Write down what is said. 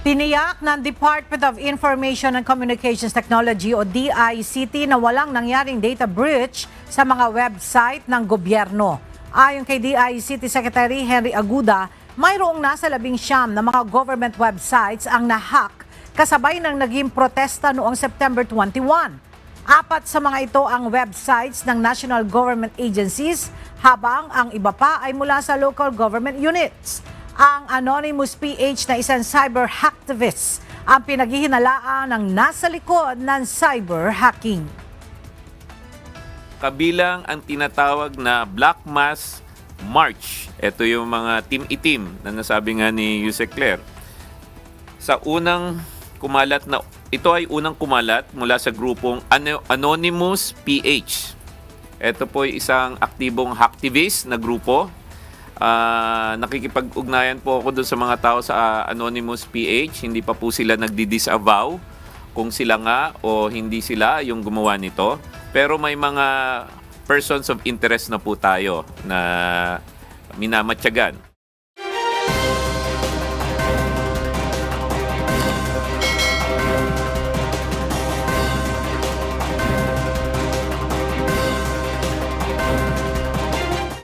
Tiniyak ng Department of Information and Communications Technology o DICT na walang nangyaring data breach sa mga website ng gobyerno. Ayon kay DICT Secretary Henry Aguda, mayroong nasa 19 na mga government websites ang nahack kasabay ng naging protesta noong September 21. 4 sa mga ito ang websites ng national government agencies habang ang iba pa ay mula sa local government units. Ang Anonymous PH na isang cyber hacktivist ang pinaghihinalaan ng nasa likod ng cyber hacking. Kabilang ang tinatawag na Black Mass March. Ito yung mga team itim na nasabi nga ni Yusek Claire. Sa unang kumalat na, ito ay unang kumalat mula sa grupong Anonymous PH. Ito po ay isang aktibong hacktivist na grupo. Nakikipag-ugnayan po ako doon sa mga tao sa Anonymous PH. Hindi pa po sila nagdi-disavow kung sila nga o hindi sila yung gumawa nito. Pero may mga persons of interest na po tayo na minamatyagan.